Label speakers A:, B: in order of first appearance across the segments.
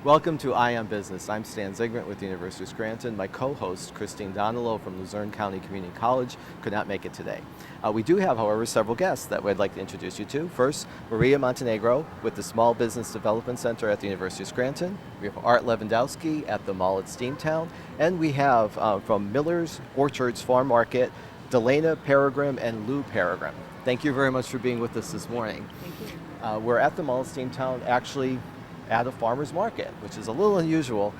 A: Welcome to Eye on Business. I'm Stan Ziegert with the University of Scranton. My co-host, Christine Donilo from Luzerne County Community College, could not make it today. We do have, however, several guests that we'd like to introduce you to. First, Maria Montenegro with the Small Business Development Center at the University of Scranton. We have Art Lewandowski at the Mall at Steamtown. And we have from Miller's Orchards Farm Market, Delana Peregrine and Lou Peregrine. Thank you very much for being with us this morning.
B: Thank you.
A: We're at the Mall at Steamtown, actually at a farmer's market, which is a little unusual.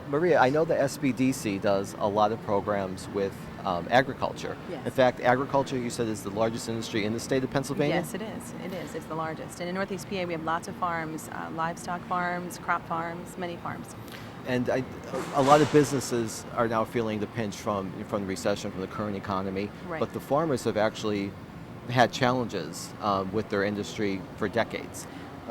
A: Maria, I know the SBDC does a lot of programs with agriculture.
B: Yes.
A: In fact, agriculture, you said, is the largest industry in the state of Pennsylvania?
B: Yes, it is. It is. It's the largest. And in Northeast PA, we have lots of farms, livestock farms, crop farms, many farms.
A: And a lot of businesses are now feeling the pinch from the recession, from the current economy.
B: Right.
A: But the farmers have actually had challenges with their industry for decades.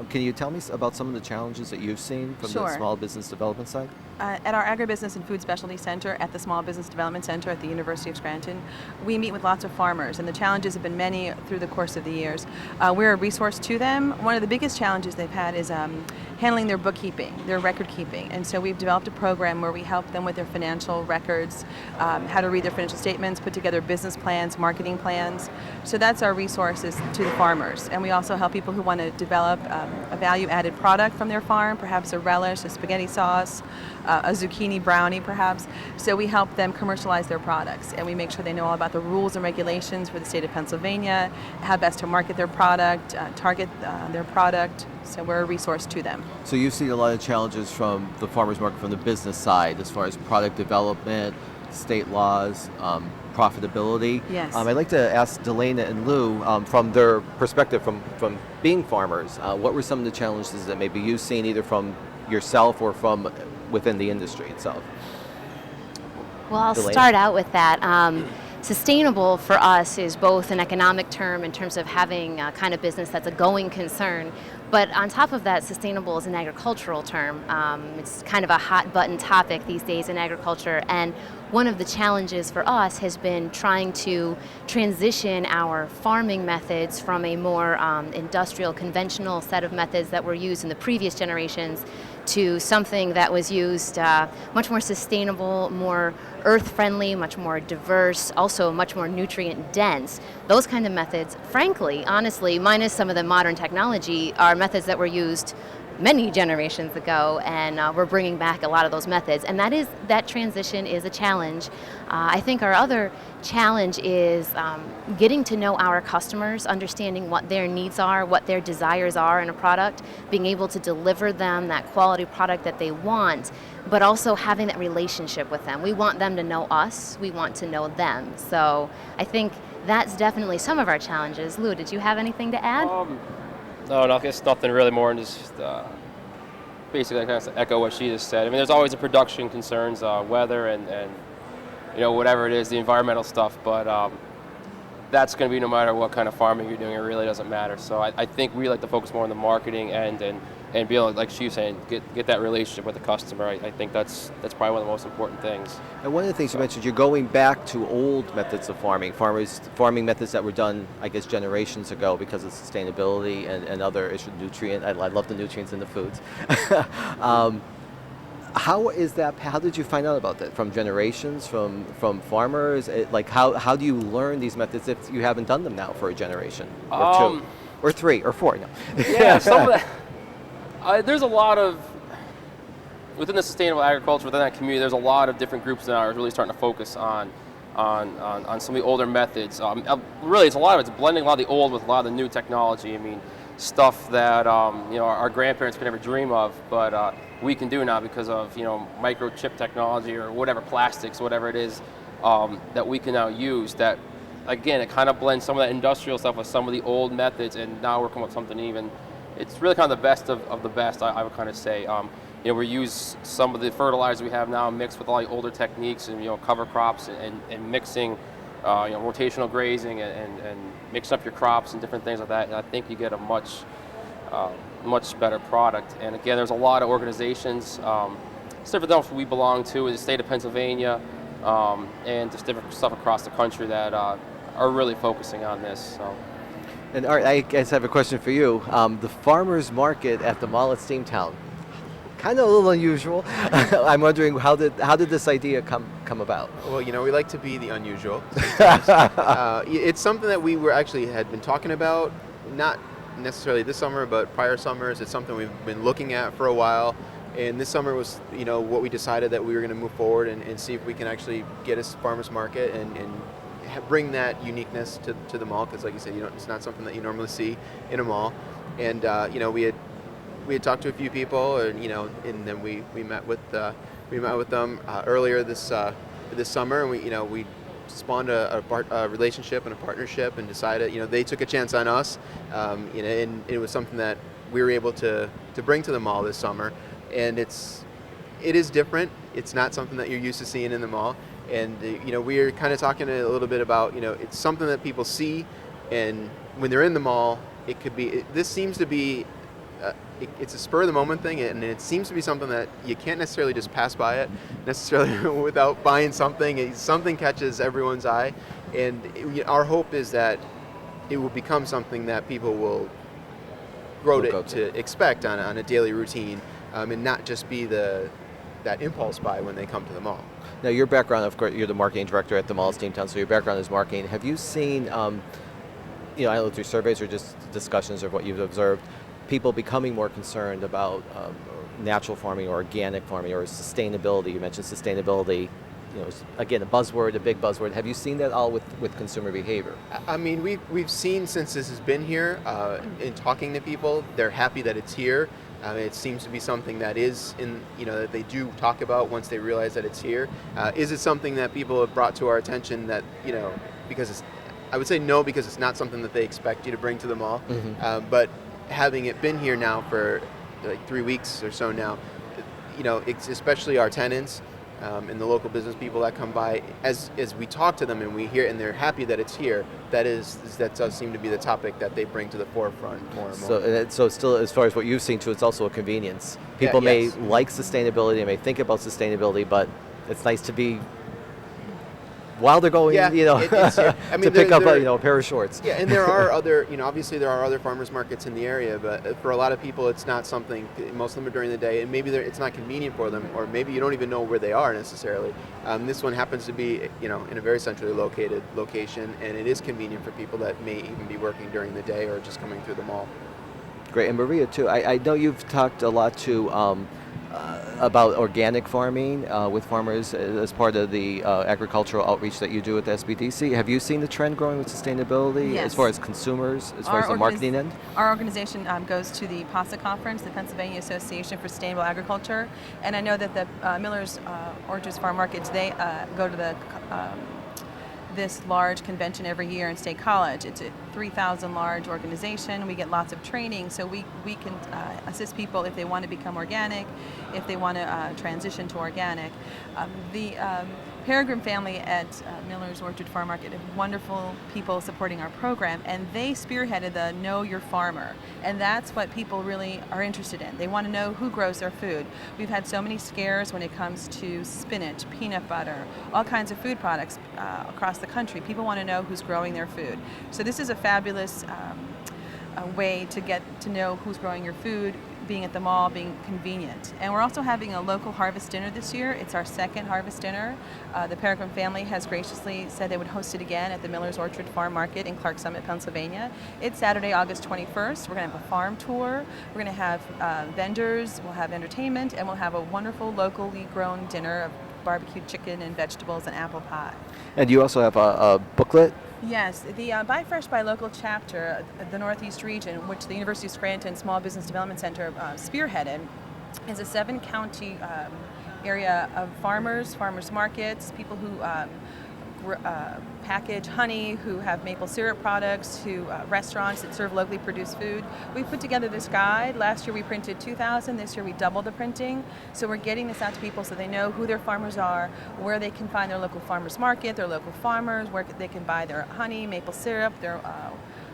A: Can you tell me about some of the challenges that you've seen from the
B: Sure.
A: small business development side?
B: At our Agribusiness and Food Specialty Center at the Small Business Development Center at the University of Scranton, we meet with lots of farmers, and the challenges have been many through the course of the years. We're a resource to them. One of the biggest challenges they've had is handling their bookkeeping, their record keeping, and so we've developed a program where we help them with their financial records, how to read their financial statements, put together business plans, marketing plans. So that's our resources to the farmers, and we also help people who want to develop a value-added product from their farm, perhaps a relish, a spaghetti sauce, a zucchini brownie perhaps. So we help them commercialize their products, and we make sure they know all about the rules and regulations for the state of Pennsylvania, how best to market their product, target their product. So we're a resource to them.
A: So you've seen a lot of challenges from the farmers market from the business side as far as product development, state laws, profitability.
B: Yes.
A: I'd like to ask Delana and Lou, from their perspective from being farmers, what were some of the challenges that maybe you've seen either from yourself or from within the industry itself?
C: Well, I'll
A: Delana?
C: start out with that. Sustainable for us is both an economic term in terms of having a kind of business that's a going concern, but on top of that, sustainable is an agricultural term. It's kind of a hot button topic these days in agriculture, and one of the challenges for us has been trying to transition our farming methods from a more industrial, conventional set of methods that were used in the previous generations to something that was used much more sustainable, more earth-friendly, much more diverse, also much more nutrient-dense. Those kind of methods, frankly, honestly, minus some of the modern technology, are methods that were used many generations ago, and we're bringing back a lot of those methods, and that transition is a challenge. I think our other challenge is getting to know our customers, understanding what their needs are, what their desires are in a product, being able to deliver them that quality product that they want, but also having that relationship with them. We want them to know us, we want to know them. So I think that's definitely some of our challenges. Lou, did you have anything to add?
D: No, I guess nothing really more than just basically kind of echo what she just said. I mean, there's always the production concerns, weather and whatever it is, the environmental stuff, but that's going to be no matter what kind of farming you're doing, it really doesn't matter. So I think we like to focus more on the marketing end and be able to, like she was saying, get that relationship with the customer. I think that's probably one of the most important things.
A: And one of the things you mentioned, you're going back to old methods of farming methods that were done, I guess, generations ago because of sustainability and other issues, I love the nutrients in the foods. How is that? How did you find out about that? From generations, from farmers? How do you learn these methods if you haven't done them now for a generation or two, or three, or four? No.
D: Yeah, some of that. There's a lot of within the sustainable agriculture, within that community. There's a lot of different groups that are really starting to focus on some of the older methods. Really, it's blending a lot of the old with a lot of the new technology. I mean, stuff that our grandparents could never dream of, but we can do now because of microchip technology or whatever, plastics, whatever it is, that we can now use. That again, it kind of blends some of that industrial stuff with some of the old methods, and now we're coming up with something even. It's really kind of the best of the best, I would kind of say. We use some of the fertilizer we have now mixed with all the older techniques and cover crops and mixing rotational grazing and mixing up your crops and different things like that. And I think you get a much better product. And again, there's a lot of organizations, different ones we belong to in the state of Pennsylvania, and just different stuff across the country that are really focusing on this. So.
A: And Art, I guess I have a question for you. The farmers market at the Mall at Steamtown, kind of a little unusual. I'm wondering how did this idea come about?
E: Well, we like to be the unusual sometimes. It's something that we had been talking about, not necessarily this summer, but prior summers. It's something we've been looking at for a while. And this summer was, what we decided that we were going to move forward and see if we can actually get a farmers market and bring that uniqueness to the mall. Because, like you said, it's not something that you normally see in a mall. And we had talked to a few people, and then we met with them earlier this summer, and we spawned a relationship and a partnership, and decided they took a chance on us, and it was something that we were able to bring to the mall this summer. And it is different. It's not something that you're used to seeing in the mall. And we are kind of talking a little bit about it's something that people see, and when they're in the mall, this seems to be it's a spur of the moment thing, and it seems to be something that you can't necessarily just pass by it necessarily without buying something. Something catches everyone's eye, and our hope is that it will become something that people will grow to expect on a daily routine. And not just be that impulse buy when they come to the mall.
A: Now, your background, of course, you're the marketing director at the Mall of Steamtown, so your background is marketing. Have you seen, I don't know, through surveys or just discussions of what you've observed, people becoming more concerned about natural farming or organic farming or sustainability? You mentioned sustainability. Again, a big buzzword. Have you seen that all with consumer behavior?
E: I mean, we've seen since this has been here, in talking to people, they're happy that it's here. It seems to be something that is that they do talk about once they realize that it's here. Is it something that people have brought to our attention that, because I would say no, because it's not something that they expect you to bring to the mall. Mm-hmm. But having it been here now for like 3 weeks or so now, it's especially our tenants, and the local business people that come by, as we talk to them and we hear, and they're happy that it's here, that does seem to be the topic that they bring to the forefront more and more.
A: So still, as far as what you've seen too, it's also a convenience. People may like sustainability, they may think about sustainability, but it's nice to be, while they're going, to pick up a pair of shorts.
E: Yeah, and there are other, obviously there are other farmers markets in the area, but for a lot of people, it's not something. Most of them are during the day, and maybe it's not convenient for them, or maybe you don't even know where they are necessarily. This one happens to be, in a very centrally located location, and it is convenient for people that may even be working during the day or just coming through the mall.
A: Great, and Maria too. I know you've talked a lot too about organic farming with farmers as part of the agricultural outreach that you do at the SBDC. Have you seen the trend growing with sustainability as far as consumers, as far as the marketing end?
B: Our organization goes to the PASA conference, the Pennsylvania Association for Sustainable Agriculture, and I know that the Miller's Orchards Farm Markets, they go to this large convention every year in State College. It's a 3,000 large organization. We get lots of training, so we can assist people if they want to become organic, if they want to transition to organic. The Peregrine family at Miller's Orchard Farm Market have wonderful people supporting our program, and they spearheaded the Know Your Farmer, and that's what people really are interested in. They want to know who grows their food. We've had so many scares when it comes to spinach, peanut butter, all kinds of food products across the country. People want to know who's growing their food. So this is a fabulous way to get to know who's growing your food, being at the mall, being convenient. And we're also having a local harvest dinner this year. It's our second harvest dinner. The Peregrine family has graciously said they would host it again at the Miller's Orchard Farm Market in Clark Summit, Pennsylvania. It's Saturday, August 21st. We're going to have a farm tour. We're going to have vendors, we'll have entertainment, and we'll have a wonderful locally grown dinner of barbecued chicken and vegetables and apple pie.
A: And you also have a booklet?
B: Yes, the Buy Fresh, Buy Local chapter, the Northeast region, which the University of Scranton Small Business Development Center spearheaded, is a 7-county area of farmers markets, people who package honey, who have maple syrup products, who restaurants that serve locally produced food. We put together this guide. Last year we printed 2,000. This year we doubled the printing. So we're getting this out to people so they know who their farmers are, where they can find their local farmers market, their local farmers, where they can buy their honey, maple syrup, their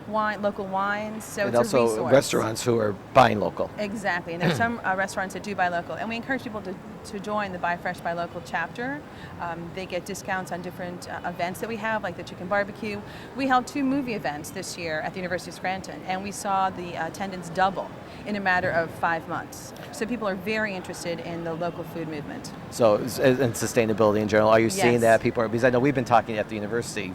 B: local wines. So
A: And
B: it's a
A: also
B: resource.
A: restaurants who are buying local.
B: Exactly, and there's some restaurants that do buy local, and we encourage people to join the Buy Fresh Buy Local chapter. They get discounts on different events that we have, like the chicken barbecue. We held 2 movie events this year at the University of Scranton, and we saw the attendance double in a matter of 5 months. So people are very interested in the local food movement.
A: So, and sustainability in general, are you seeing
B: Yes.
A: that people are, because I know we've been talking at the university,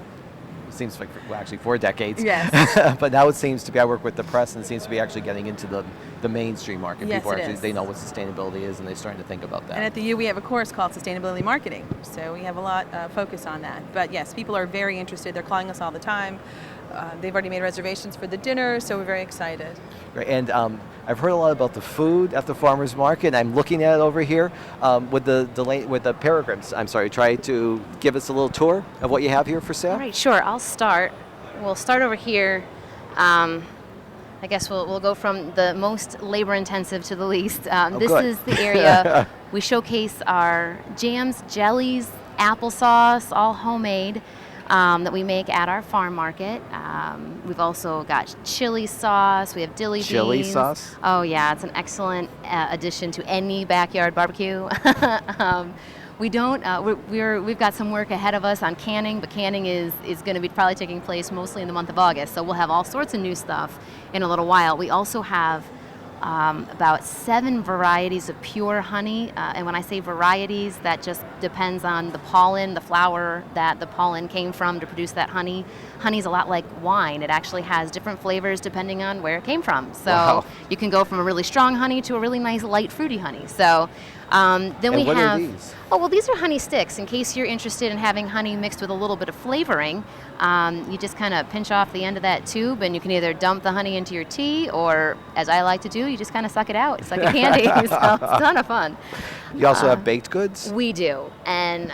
A: it seems like, well, actually 4 decades.
B: Yes.
A: But now it seems to be, I work with the press, and it seems to be actually getting into the mainstream market.
B: Yes,
A: People are
B: it
A: actually,
B: is.
A: they know what sustainability is, and they're starting to think about that.
B: And at the U, we have a course called Sustainability Marketing, so we have a lot focus on that. But yes, people are very interested. They're calling us all the time. They've already made reservations for the dinner, so we're very excited.
A: Right, and I've heard a lot about the food at the farmers market. And I'm looking at it over here with the peregrines. I'm sorry, try to give us a little tour of what you have here for sale.
C: All right, sure. I'll start. We'll start over here. I guess we'll go from the most labor-intensive to the least. This
A: good.
C: is the area we showcase our jams, jellies, applesauce, all homemade, that we make at our farm market. We've also got chili sauce. We have dilly
A: Chili
C: beans.
A: sauce?
C: Oh yeah, it's an excellent addition to any backyard barbecue. We don't. We've got some work ahead of us on canning, but canning is going to be probably taking place mostly in the month of August. So we'll have all sorts of new stuff in a little while. We also have about 7 varieties of pure honey, and when I say varieties, that just depends on the pollen, the flower that the pollen came from to produce that honey. Honey's a lot like wine. It actually has different flavors depending on where it came from. So
A: Wow.
C: you can go from a really strong honey to a really nice light fruity honey. So then
A: And
C: we
A: what
C: have.
A: are these?
C: Oh, well, these are honey sticks. In case you're interested in having honey mixed with a little bit of flavoring, you just kind of pinch off the end of that tube, and you can either dump the honey into your tea, or, as I like to do, you just kind of suck it out. It's like a candy, so it's a ton of fun.
A: You also have baked goods?
C: We do, and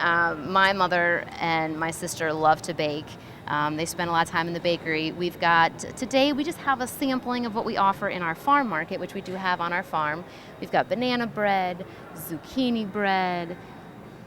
C: my mother and my sister love to bake. They spend a lot of time in the bakery. We've got, today we just have a sampling of what we offer in our farm market, which we do have on our farm. We've got banana bread, zucchini bread,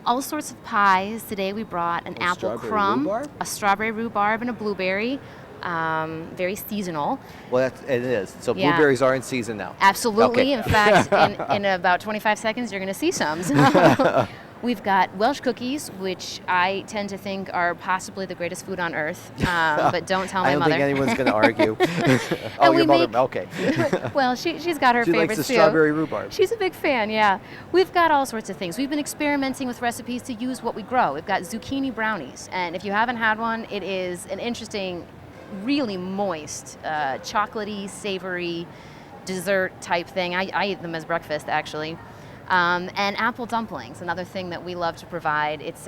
C: all sorts of pies. Today we brought an apple
A: strawberry
C: crumb,
A: rhubarb?
C: a strawberry rhubarb, and a blueberry. Very seasonal.
A: Well, it is. So
C: Yeah.
A: blueberries are in season now.
C: Absolutely.
A: Okay.
C: In fact, in about 25 seconds, you're going to see some. So we've got Welsh cookies, which I tend to think are possibly the greatest food on earth, but don't tell my
A: I don't
C: mother.
A: think anyone's going to argue. Oh,
C: we
A: your mother.
C: make-
A: Okay.
C: Well, she's got her
A: She
C: favorites
A: likes the
C: too.
A: strawberry rhubarb.
C: She's a big fan, yeah. We've got all sorts of things. We've been experimenting with recipes to use what we grow. We've got zucchini brownies, and if you haven't had one, it is an interesting, really moist, chocolatey, savory dessert type thing. I eat them as breakfast, actually. And apple dumplings, another thing that we love to provide. It's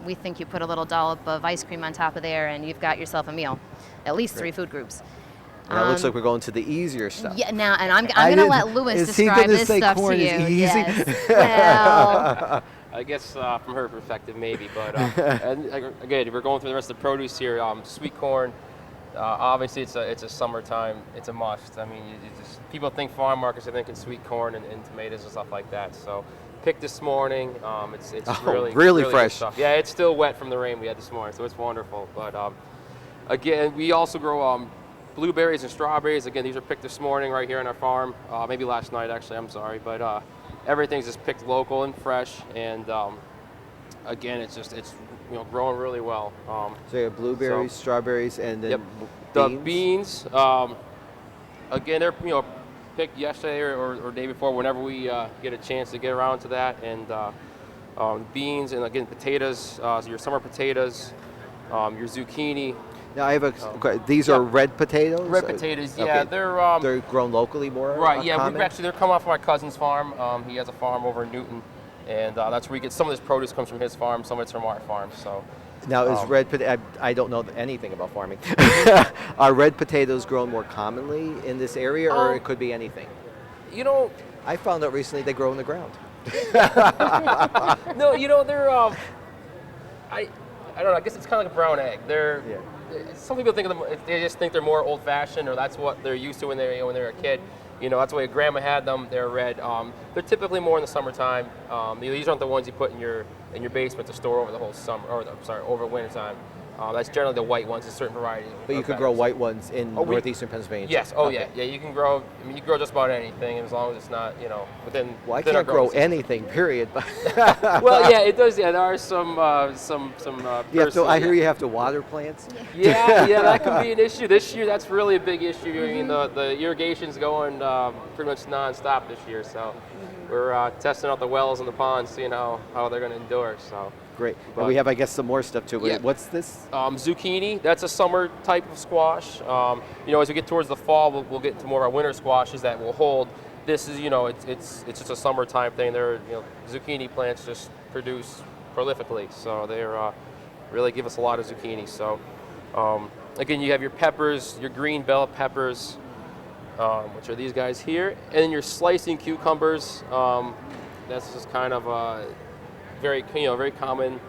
C: we think you put a little dollop of ice cream on top of there, and you've got yourself a meal. At least 3 food groups.
A: Now it looks like we're going to the easier stuff.
C: Yeah, now, and I'm
A: I
C: going to
A: didn't-
C: let Lewis
A: is he
C: describe
A: gonna
C: this
A: say
C: stuff to
A: corn
C: you.
A: is easy?
C: Yes. Well,
D: I guess from her perspective, maybe. But and again, if we're going through the rest of the produce here, sweet corn. Obviously, it's a summertime. It's a must. I mean, people think farm markets, they think in sweet corn and tomatoes and stuff like that. So, picked this morning. It's really
A: really
D: good
A: fresh.
D: stuff. Yeah, it's still wet from the rain we had this morning, so it's wonderful. But again, we also grow blueberries and strawberries. Again, these are picked this morning right here on our farm. Maybe last night, actually. I'm sorry, but everything's just picked local and fresh. And again, it's growing really well.
A: So you have blueberries, strawberries, and then
D: Yep.
A: beans.
D: The beans, again, they're picked yesterday or day before, whenever we get a chance to get around to that. And beans, and again, potatoes, so your summer potatoes, your zucchini.
A: Now I have these are
D: Yep.
A: red potatoes?
D: Red potatoes, yeah,
A: Okay.
D: they're
A: grown locally more?
D: right. Yeah,
A: common?
D: they're coming off my cousin's farm. He has a farm over in Newton, and that's where we get some of this produce comes from his farm, some of it's from our farm. So.
A: Now, is red potato? I don't know anything about farming. Are red potatoes grown more commonly in this area, or it could be anything? I found out recently they grow in the ground.
D: No, they're I don't know. I guess it's kind of like a brown egg. Some people think of them. They just think they're more old-fashioned, or that's what they're used to when they were a kid. That's the way grandma had them. They're red. They're typically more in the summertime. These aren't the ones you put in your basement to store over the whole summer, over winter time. That's generally the white ones, a certain variety.
A: But you
D: of
A: could grow
D: peppers.
A: white ones in northeastern Pennsylvania.
D: Yes.
A: too.
D: Oh
A: Okay.
D: yeah. You can grow. I mean, you can grow just about anything as long as it's not, within.
A: Well, I
D: within our
A: can't grow
D: growing season.
A: anything, period. But
D: Well, yeah, it does. Yeah, there are some.
A: you have to, I hear
D: yeah.
A: you have to water plants.
D: Yeah, that can be an issue. This year, that's really a big issue. I mean, the irrigation's going pretty much nonstop this year, so we're testing out the wells and the ponds, seeing how they're going to endure. So.
A: Great.
D: But-
A: And we have, I guess, some more stuff too.
D: Yeah.
A: What's this?
D: Zucchini, that's a summer type of squash. As we get towards the fall, we'll get into more of our winter squashes that will hold. This is, it's just a summertime thing. Zucchini plants just produce prolifically, so they're really give us a lot of zucchini. So, again, you have your peppers, your green bell peppers, which are these guys here, and then your slicing cucumbers. That's just kind of very common.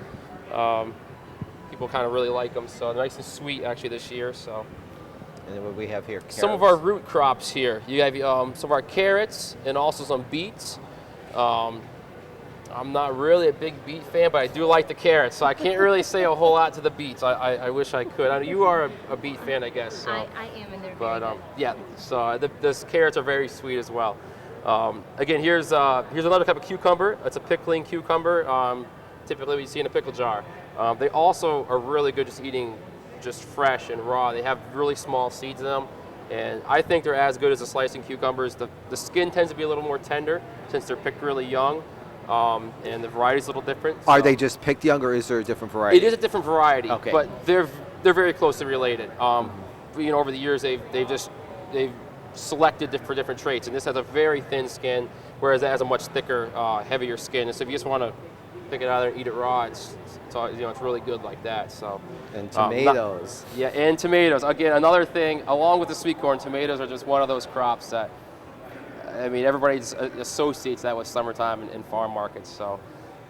D: People kind of really like them, so they're nice and sweet actually this year. So
A: And then what we have here?
D: some of our root crops here. You have some of our carrots and also some beets. I'm not really a big beet fan, but I do like the carrots, so I can't really say a whole lot to the beets. I wish I could. I know you are a beet fan, I guess. So.
C: I am, and they're
D: But
C: very good.
D: yeah, so the carrots are very sweet as well. Again, here's another type of cucumber. It's a pickling cucumber. Typically, we see in a pickle jar. They also are really good just eating just fresh and raw. They have really small seeds in them, and I think they're as good as the slicing cucumbers. The skin tends to be a little more tender since they're picked really young, and the variety's a little different.
A: Are
D: so-
A: they just picked young, or is there a different variety?
D: It is a different variety,
A: Okay.
D: but they're very closely related. Over the years, they've selected for different traits, and this has a very thin skin, whereas it has a much thicker, heavier skin. And so if you just want to pick it out there and eat it raw, it's really good like that. So.
A: And
D: not-
A: tomatoes.
D: Yeah, and tomatoes. Again, another thing, along with the sweet corn, tomatoes are just one of those crops that, I mean, everybody associates that with summertime and farm markets. So.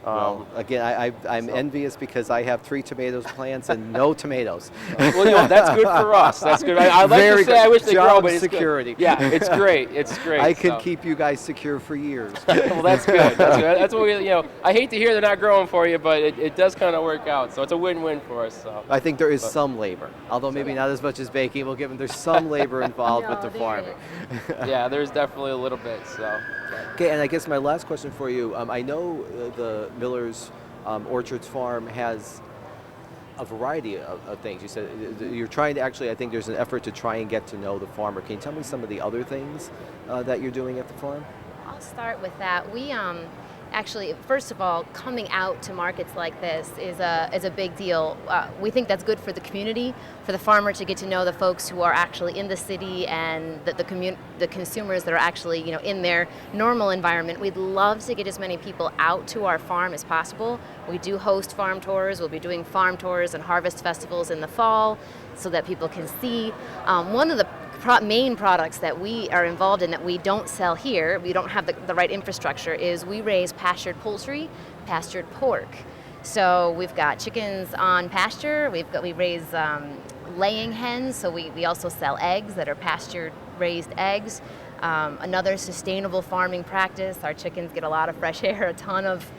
A: Well, again, I'm envious because I have 3 tomatoes plants and no tomatoes.
D: Well, that's good for us. That's good. I'd like
A: Very
D: to say
A: good.
D: I wish they grow,
A: Job
D: but it's
A: security.
D: Good. Yeah, it's great. It's great.
A: I can
D: so.
A: keep you guys secure for years.
D: Well, that's good. That's good. That's what we. I hate to hear they're not growing for you, but it does kind of work out. So it's a win-win for us. So.
A: I think there is some labor, although maybe not as much as baking. We'll give them. There's some labor involved with
C: No,
A: the
C: there
A: farming.
D: Yeah, there's definitely a little bit. So.
A: Okay, and I guess my last question for you. I know the Miller's Orchards Farm has a variety of things. You said you're trying to actually, I think there's an effort to try and get to know the farmer. Can you tell me some of the other things that you're doing at the farm?
C: I'll start with that. We actually, first of all, coming out to markets like this is a big deal. We think that's good for the community, for the farmer to get to know the folks who are actually in the city and the consumers that are actually in their normal environment. We'd love to get as many people out to our farm as possible. We do host farm tours. We'll be doing farm tours and harvest festivals in the fall so that people can see. One of the main products that we are involved in that we don't sell here, we don't have the right infrastructure, is we raise pastured poultry, pastured pork. So we've got chickens on pasture, we raise laying hens, so we also sell eggs that are pastured raised eggs. Another sustainable farming practice, our chickens get a lot of fresh air, a ton of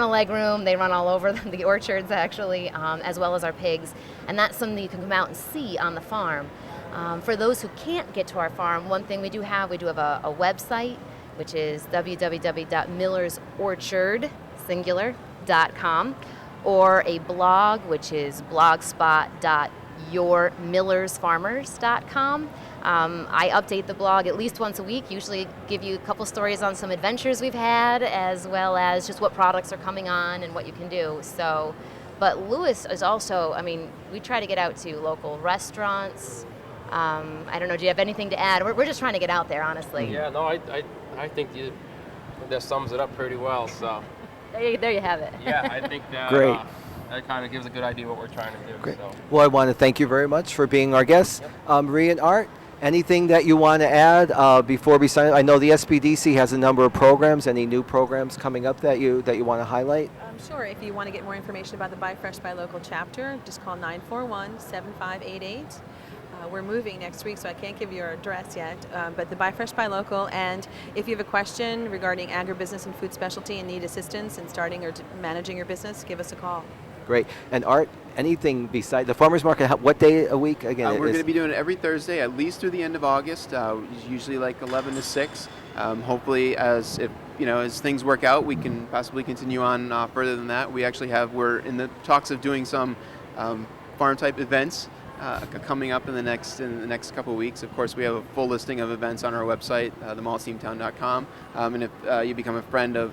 C: leg room. They run all over the orchards actually, as well as our pigs. And that's something you can come out and see on the farm. For those who can't get to our farm, one thing we do have a website, which is www.millersorchard.com, or a blog, which is blogspot.yourmillersfarmers.com. I update the blog at least once a week, usually give you a couple stories on some adventures we've had, as well as just what products are coming on and what you can do. So, but Lewis is also, we try to get out to local restaurants. I don't know, do you have anything to add? We're just trying to get out there, honestly.
D: Yeah, no, I think that sums it up pretty well. So.
C: There you have it.
D: Yeah, I think that
A: Great.
D: That kind of gives a good idea what we're trying to do.
A: Great.
D: So.
A: Well, I want to thank you very much for being our guest. Marie and Art, anything that you want to add before we sign? I know the SBDC has a number of programs. Any new programs coming up that you want to highlight?
B: Sure. If you want to get more information about the Buy Fresh, Buy Local chapter, just call 941-7588. We're moving next week, so I can't give you our address yet, but the Buy Fresh, Buy Local, and if you have a question regarding agribusiness and food specialty and need assistance in starting or managing your business, give us a call.
A: Great. And Art, anything beside the farmers market? What day a week again?
E: We're going to be doing it every Thursday, at least through the end of August. Usually like 11 to 6. Hopefully, as things work out, we can possibly continue on further than that. We're in the talks of doing some farm type events coming up in the next couple of weeks. Of course, we have a full listing of events on our website, themallsteamtown.com. And if you become a friend of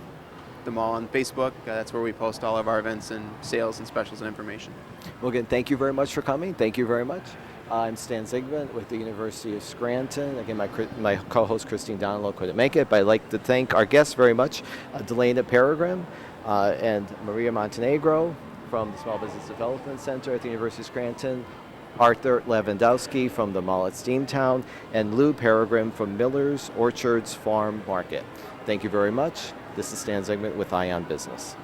E: the mall on Facebook, that's where we post all of our events and sales and specials and information.
A: Well, again, thank you very much for coming. Thank you very much. I'm Stan Zygmunt with the University of Scranton. Again, my co-host Christine Donlow couldn't make it, but I'd like to thank our guests very much, Delana Peregrine and Maria Montenegro from the Small Business Development Center at the University of Scranton, Arthur Lewandowski from the Mall at Steamtown, and Lou Peregrine from Miller's Orchards Farm Market. Thank you very much. This is Stan Zygmunt with Eye on Business.